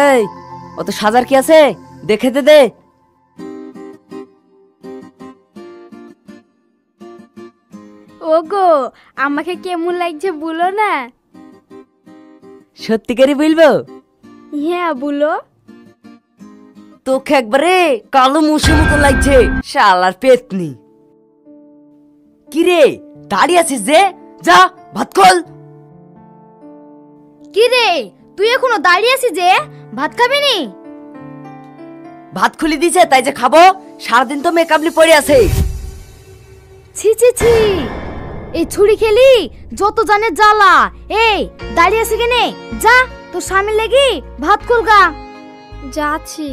এই অত সাজার কি আছে, দেখে দে। ওগো, আমাকে কেমন লাগছে বলো না। সত্যিকারই বলবো? হ্যাঁ বলো। তোকে একবারে কালো মুসের মতো লাগছে, শালার পেতনি। কিরে দাঁড়িয়ে আছিস যে, যা ভাত খোল। কিরে তুই এখনো দাঁড়িয়ে আছিস যে, ভাত খাবি নি? ভাত খুলি দিছে তাই যে খাবো, সারাদিন তো মেকআপলি পড়ে আছে। ছি ছি ছি, এই ছুরি খেলি যত জানে জ্বালা। এই দাঁড়িয়ে আছে কেনে, যা তোর স্বামী লাগি ভাত খুলগা। যাচ্ছি।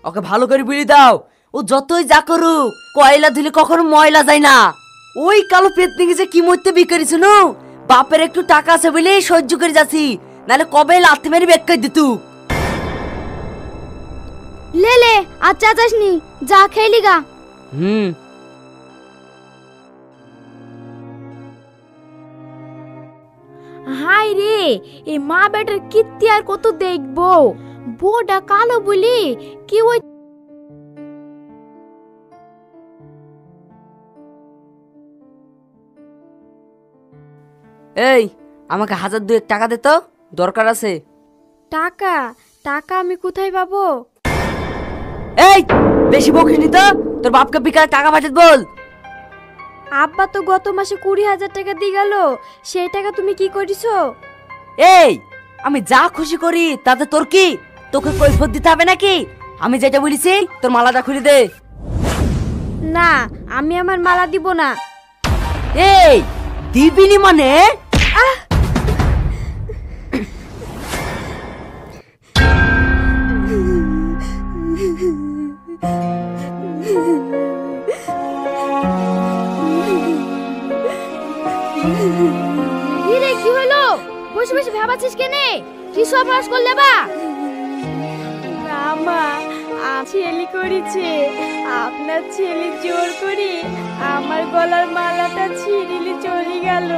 ওকে ভালো করে বিড়ি দাও, ও যতই যা করুক কয়লা ধুলে কখনো ময়লা যায় না। ওই কালো পেতনিকে যে কি মরতে বিকরি শুনো, বাপের একটু টাকা আছে বলে সহ্য করে যাচ্ছি, নাহলে কবে লাথি মেরে বেক করে দিতু। লে লে আর চাচাস নি, যা খেলি গা। হাই রে, এই মা বেটার কীর্তি আর কত দেখবো। বউটা কালো বলি কি ওই এই আমাকে 1000 টাকা দে তো, দরকার আছে। টাকা? টাকা আমি কোথায় পাবো? এই বেশি বকিস নি তো, তোর বাপকে বিকালে টাকা পাঠাতে বল। আব্বা তো গত মাসে 20,000 টাকা দিয়ে গেল, সেই টাকা তুমি কি করিছো? এই আমি যা খুশি করি তাতে তোর কি? তোকে কৈফিয়ত দিতে হবে নাকি? আমি যেটা বলেছি তোর মালাটা খুলে দে। না, আমি আমার মালা দিব না। এই দিবিনি মানে? কি হলো? বসে বসে ভাবাচ্ছিস কেনে? কি সব রাস করলে বা? না মা, ছেলে করেছে। আপনার ছেলে জোর করে আমার গলার মালাটা ছিঁড়িলে চলে গেল।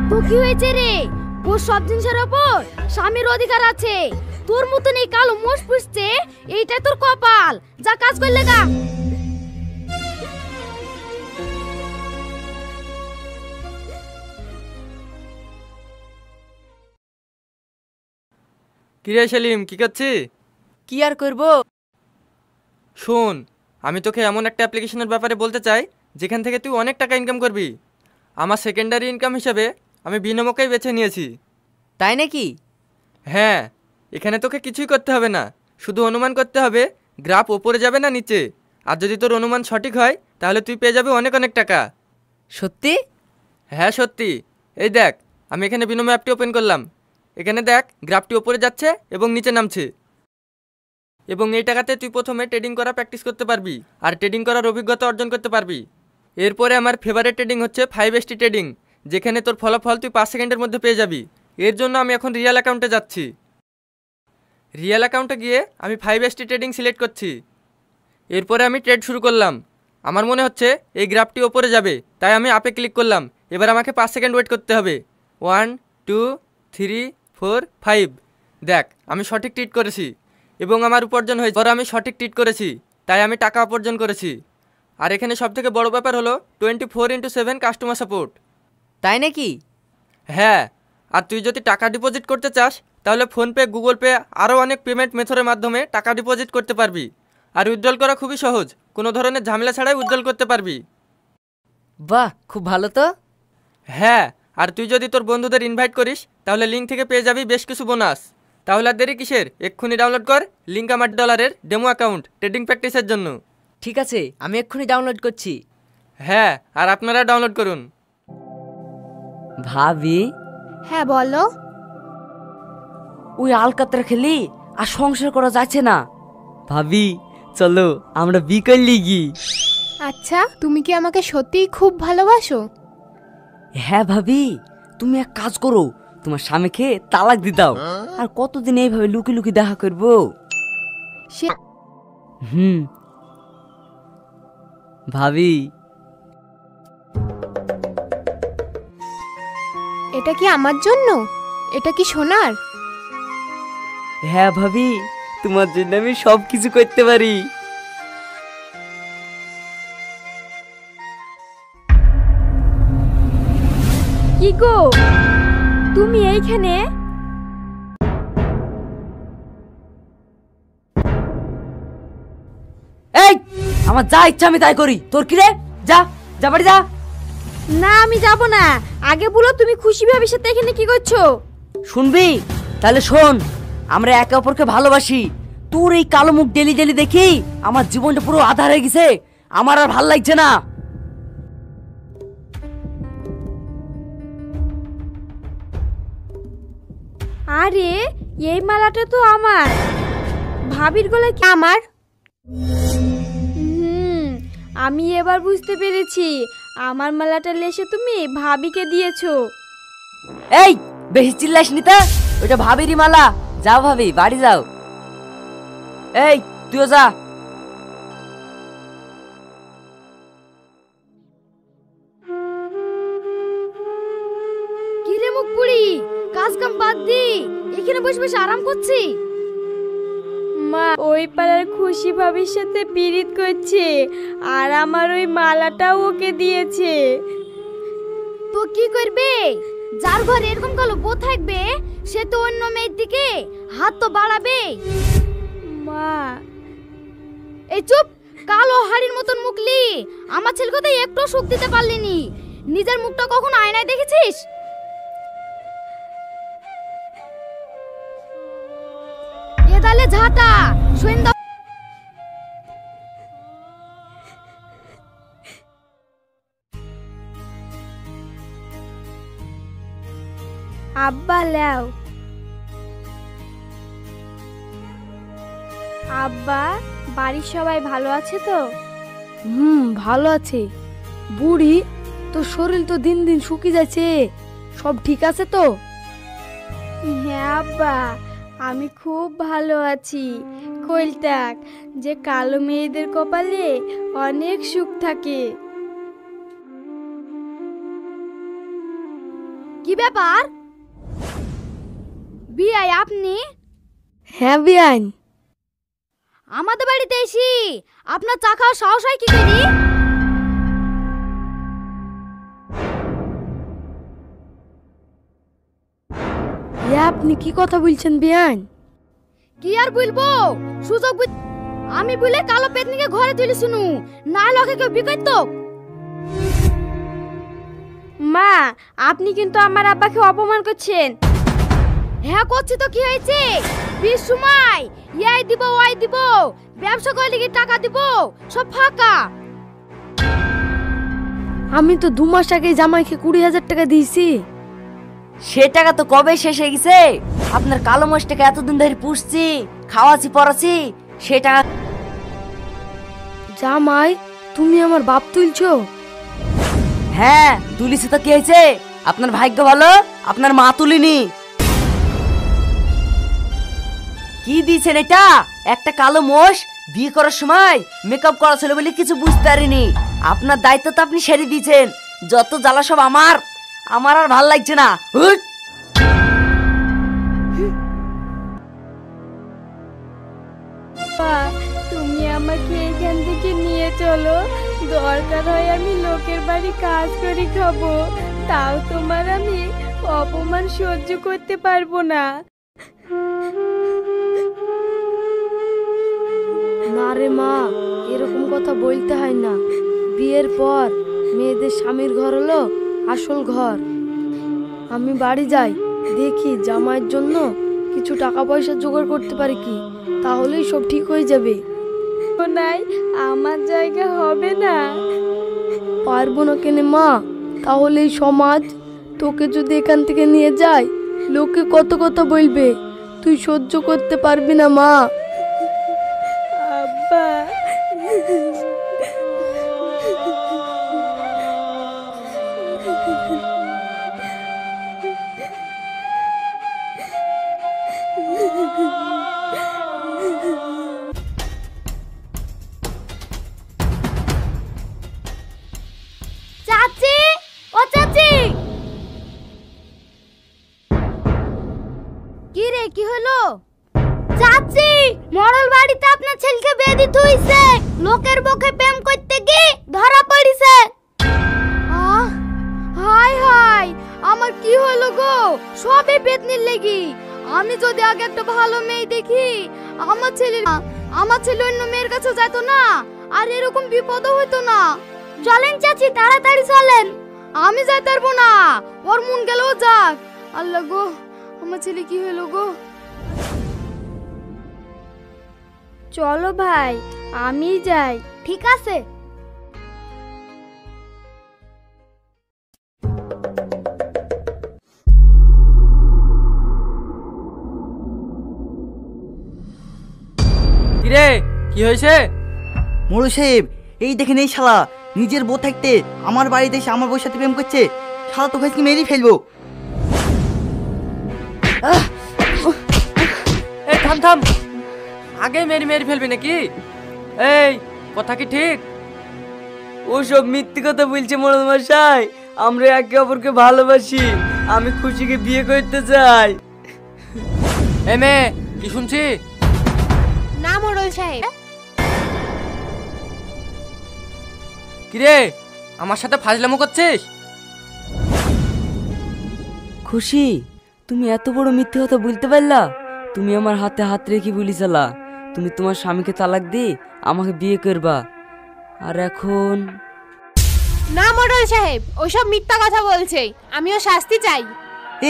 তো কি হয়েছে রে? ওর সব জিনিসের ওপর স্বামীর অধিকার আছে। তোর মতন এই কালো মোষ পুষছে, এইটাই তোর কপাল। যা কাজ করলে গা। কিরে সেলিম, কি করছিস? কি আর করব? শোন, আমি তোকে এমন একটা অ্যাপ্লিকেশনের ব্যাপারে বলতে চাই যেখান থেকে তুই অনেক টাকা ইনকাম করবি। আমার সেকেন্ডারি ইনকাম হিসেবে আমি বিনিময়কেই বেছে নিয়েছি। তাই নাকি? হ্যাঁ, এখানে তোকে কিছুই করতে হবে না, শুধু অনুমান করতে হবে গ্রাফ ওপরে যাবে না নিচে। আর যদি তোর অনুমান সঠিক হয় তাহলে তুই পেয়ে যাবি অনেক অনেক টাকা। সত্যি? হ্যাঁ সত্যি। এই দেখ, আমি এখানে বিনিময় অ্যাপটি ওপেন করলাম। এখানে দেখ গ্রাফটি ওপরে যাচ্ছে এবং নিচে নামছে। এবং এই টাকাতে তুই প্রথমে ট্রেডিং করা প্র্যাকটিস করতে পারবি আর ট্রেডিং করার অভিজ্ঞতা অর্জন করতে পারবি। এরপরে আমার ফেভারিট ট্রেডিং হচ্ছে 5ST ট্রেডিং, যেখানে তোর ফলাফল তুই 5 সেকেন্ডের মধ্যে পেয়ে যাবি। এর জন্য আমি এখন রিয়েল অ্যাকাউন্টে যাচ্ছি। রিয়েল অ্যাকাউন্টে গিয়ে আমি 5ST ট্রেডিং সিলেক্ট করছি। এরপরে আমি ট্রেড শুরু করলাম। আমার মনে হচ্ছে এই গ্রাফটি ওপরে যাবে, তাই আমি আপে ক্লিক করলাম। এবার আমাকে 5 সেকেন্ড ওয়েট করতে হবে। 1 2 3 4 5। দেখ আমি সঠিক ট্রিট করেছি এবং আমার উপার্জন হয়েছে। পরে আমি সঠিক ট্রিট করেছি, তাই আমি টাকা উপার্জন করেছি। আর এখানে সবথেকে বড় ব্যাপার হলো 24/7 কাস্টমার সাপোর্ট। তাই নাকি? হ্যাঁ, আর তুই যদি টাকা ডিপোজিট করতে চাস তাহলে ফোনপে, গুগল পে আরও অনেক পেমেন্ট মেথডের মাধ্যমে টাকা ডিপোজিট করতে পারবি। আর উইথড্রল করা খুবই সহজ, কোনো ধরনের ঝামেলা ছাড়াই উইথড্রল করতে পারবি। বাহ, খুব ভালো তো। হ্যাঁ, আর তুই যদি তোর বন্ধুদের ইনভাইট করিস তাহলে লিঙ্ক থেকে পেয়ে যাবি বেশ কিছু বোনাস। তাহলে আর দেরি কিসের, এক্ষুনি ডাউনলোড কর লিঙ্ক আমার ডলারের ডেমো অ্যাকাউন্ট ট্রেডিং প্র্যাকটিসের জন্য। ঠিক আছে, আমি এক্ষুনি ডাউনলোড করছি। হ্যাঁ, আর আপনারা ডাউনলোড করুন। ভাবি। হ্যাঁ বলো। ওই আলকাতরা খেলি আর সংসার করা যাচ্ছে না। ভাবি চলো আমরা বিকেল লিগি। আচ্ছা, তুমি কি আমাকে সত্যিই খুব ভালোবাসো? হ্যাঁ ভাবি, তুমি এক কাজ করো, তোমার স্বামীকে তালাক দিয়ে দাও। আর কতদিন এইভাবে লুকি লুকি দেখা করবো? ভাবি। এটা কি আমার জন্য? এটা কি সোনার? হ্যাঁ ভাবি, তোমার জন্য আমি সব কিছু করতে পারি। কি গো, তুমি এইখানে? এই, আমার যা ইচ্ছা আমি তাই করি। তোর কি রে? যা যা বাড়ি যা। না, আমি যাব না। আগে বলো, তুমি খুশি ভাবির সাথে এখানে কি করছো? শুনবি? তাহলে শোন, আমরা একে অপরকে ভালোবাসি। তোর এই কালো মুখ ডেলি ডেলি দেখি আমার জীবনটা পুরো আধার হয়ে গেছে। আমার আর ভাল লাগছে না। আরে, এই মালাটা তো আমার। ভাবির গলায় কি আমার? আমি এবার বুঝতে পেরেছি, আমার মালাটা লেসে তুমি ভাবিকে দিয়েছো। এই, বেশি চিল্লাস নি তো। ওটা ভাবিরই মালা। যাও ভাবি, বাড়ি যাও। এই, তুইও যা। কি রে মুখ পুড়ি, কাজ কাম বাদ দি এখানে বসে বসে আরাম করছি? মা ওই পাড়ার খুশি ভাবির সাথে পিরিত করছে, আর আমার ওই মালাটাও ওকে দিয়েছে। তো কি করবে? যার ঘরে এরকম কালো বউ থাকবে সে তো অন্য মেয়ের দিকে হাত তো বাড়াবে। মা, এই চুপ! কালো হাড়ির মতন মুখলি আমার ছেলে কথা একটু সুখ দিতে পারলিনি। নিজের মুখটা কখনো আয়নায় দেখেছিস? এ তাহলে ঝাঁটা শুন দাও। আব্বা লেও। আব্বা, বাড়ির সবাই ভালো আছে তো? ভালো আছে। বুড়ি, তোর শরীর তো দিন দিন শুকিয়ে যাচ্ছে, সব ঠিক আছে তো? হ্যাঁ আব্বা, আমি খুব ভালো আছি। কইলটাক যে কালো মেয়েদের কপালে অনেক সুখ থাকে। কি ব্যাপার? বিয়াই আপনি? হ্যাঁ বিয়াইন। আমাদের বাড়িতে এসি আপনার চা খাওয়ার সাহস হয় কি করি? আপনি কি কথা বলছেন বিয়াইন? কি আর বলবো, সুযোগ আমি বলে কালো পেতনিকে ঘরে তুলে শুনু, না লোকে কেউ বিকইত। মা, আপনি কিন্তু আমার আব্বাকে অপমান করছেন। হ্যাঁ করছি তো, কি হয়েছে? বিশ সময় ইয়াই দিব ওয়াই দিব, ব্যবসা করলে কি টাকা দিব, সব ফাঁকা। আমি তো 2 মাস আগে জামাইকে 20,000 টাকা দিয়েছি। সে টাকা তো কবে শেষ হয়ে গেছে। আপনার কালো মোষটাকে এতদিন ধরে পুষছি, খাওয়াছি, পড়াছি, সে টাকা। জামাই, তুমি আমার বাপ তুলছো? হ্যাঁ তুলিছি তো, কি হয়েছে? আপনার ভাগ্য ভালো, আপনার মা তুলিনি। কি দিয়েছেন এটা? একটা কালো মোষ। বিয়ে করার সময় মেকআপ করা ছিল বলে কিছু বুঝতে পারিনি। আপনার দায়িত্ব তো আপনি সেরে দিয়েছেন। যত জ্বালা সব আমার। আমার আর ভাল লাগছে না। হুট! তুমি আমাকে এখান থেকে নিয়ে চলো, দরকার হয় আমি লোকের বাড়ি কাজ করে খাবো, তাও তোমার আমি অপমান সহ্য করতে পারবো না। না রে মা, এরকম কথা বলতে হয় না। বিয়ের পর মেয়েদের স্বামীর ঘর হলো আসল ঘর। আমি বাড়ি যাই, দেখি জামাইয়ের জন্য কিছু টাকা পয়সা জোগাড় করতে পারি কি, তাহলেই সব ঠিক হয়ে যাবে। নাই, আমার জায়গা হবে না। পারবো না কেনে মা? তাহলে এই সমাজ তোকে যদি এখান থেকে নিয়ে যায়, লোকে কত কথা বলবে, তুই সহ্য করতে পারবি না মা। আব্বা, চাচি, ও চাচি! কি হলো? চাচি, মরল বাড়িতে আপনার ছেলেকে বিয়ে দিতে হইছে। লোকের বকে প্রেম করতে গিয়ে ধরা পড়িছে। হাই হাই, আমার কি হলো গো? সবে পেতনির লেগি। আমি যদি আগে একটা ভালো মেয়ে দেখি, আমার ছেলে অন্য মেয়ের কাছে যেত না, আর এরকম বিপদও হইতো না। চলেন চাচি, তাড়াতাড়ি চলেন। আমি যাইতে পারবো না, ওর মন গেলেও যাক। আল্লাহ গো, আমার ছেলে কি হলো গো? চলো ভাই, আমি যাই। ঠিক আছে। কিরে, কি হয়েছে? মোড়ল সাহেব, এই দেখেন এই শালা নিজের বউ থাকতে আমার বাড়িতে এসে আমার বউর সাথে প্রেম করছে। শালা তোকে আজকে মেরেই ফেলবো। এই থাম থাম, আগে মেরে ফেলবি নাকি? এই কথা কি ঠিক? ওসব মিথ্যে কথা বলছে মোড়ল মশাই। আমরা একে অপরকে ভালোবাসি। আমি খুশিকে বিয়ে করতে চাই। এ মেয়ে, কি শুনছি? না মোড়ল সাহেব। কিরে, আমার সাথে ফাজলামো করছিস? খুশি, তুমি এত বড় মিথ্যে কথা বলতে পারলা? তুমি আমার হাতে হাত রেখে বলিছালা তুমি তোমার স্বামীকে তালাক দিয়ে আমাকে বিয়ে করবা, আর এখন? না মোড়ল সাহেব, ওসব মিথ্যা কথা বলছে। আমিও শাস্তি চাই।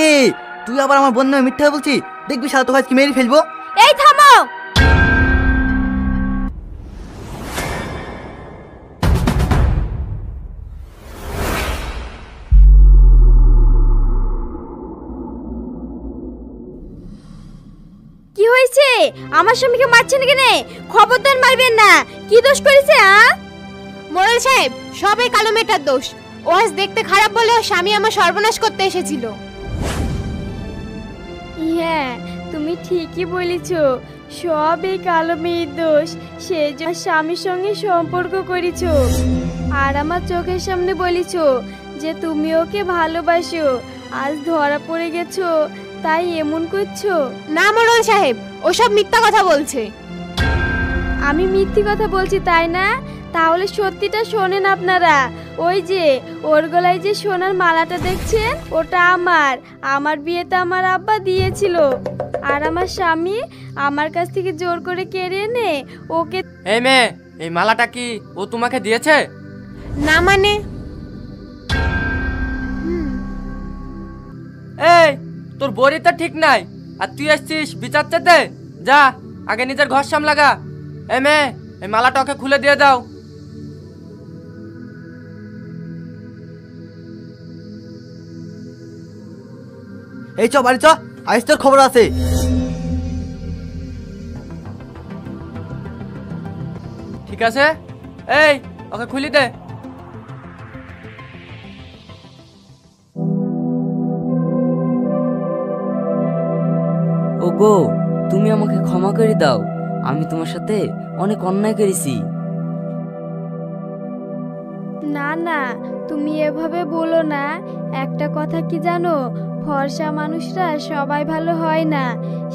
এই তুই আবার আমার বোন নামে মিথ্যা বলছিস? দেখবি শালা তোকে আজকে মেরে ফেলবো। এই থামো। কি হয়েছে? আমার স্বামীকে মারছেন কেন? খবরদার মারবেন না। কি দোষ করেছে? মোড়ল সাহেব, সবই কালো মেয়েটার দোষ। ও আজ দেখতে খারাপ বলে ওর স্বামী আমার সর্বনাশ করতে এসেছিল। হ্যাঁ, তুমি ঠিকই বলেছো। সব এই কালো মেয়ের দোষ। সে যে স্বামীর সঙ্গে সম্পর্ক করেছো, আর আমার চোখের সামনে বলেছো যে তুমি ওকে ভালোবাসো। আজ ধরা পড়ে গেছো, তাই এমন করছো? না মোড়ল সাহেব, ওসব মিথ্যা কথা বলছে। আমি মিথ্যে কথা বলছি তাই না? তাহলে সত্যিটা শোনেন আপনারা। ওই যে ওর গলায় যে সোনার মালাটা দেখছেন, ওটা আমার বিয়েতে আমার আব্বা দিয়েছিল। আর আমার স্বামী আমার কাছ থেকে জোর করে কেড়ে এনে ওকে। এই মেয়ে, এই মালাটা কি ও তোমাকে দিয়েছে? না মানে? এই তোর বড়িটা ঠিক নাই, আর তুই আসছিস বিচার চাইতে? যা আগে নিজের ঘর সামলাগা। এই মেয়ে, এই মালাটা ওকে খুলে দিয়ে দাও। এই চ বাড়ি চ, আজ তোর খবর আছে। ঠিক আছে, এই ওকে খুলি দে। ওগো, তুমি আমাকে ক্ষমা করে দাও। আমি তোমার সাথে অনেক অন্যায় করেছি। না না, তুমি এভাবে বলো না। একটা কথা কি জানো, ফর্সা মানুষরা সবাই ভালো হয় না।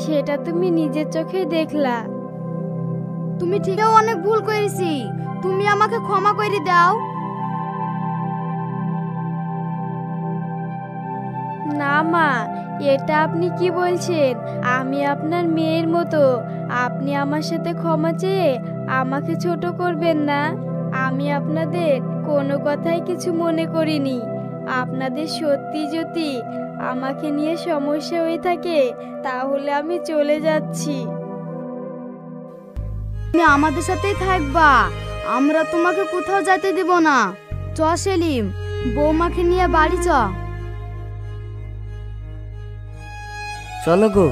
সেটা তুমি নিজের চোখেই দেখলা। তুমি ঠিকও অনেক ভুল করেছি, তুমি আমাকে ক্ষমা করে দাও। না মা, এটা আপনি কি বলছেন? আমি আপনার মেয়ের মতো। আপনি আমার সাথে ক্ষমা চেয়ে আমাকে ছোট করবেন না। আমি আপনাদের কোনো কথাই কিছু মনে করিনি। আপনাদের সত্যি যদি আমাকে নিয়ে সমস্যা হয়ে থাকে, তাহলে আমি চলে যাচ্ছি। তুমি আমাদের সাথেই থাকবা, আমরা তোমাকে কোথাও যেতে দেব না। চ সেলিম, বৌমাকে নিয়ে বাড়ি চ। চলো গো।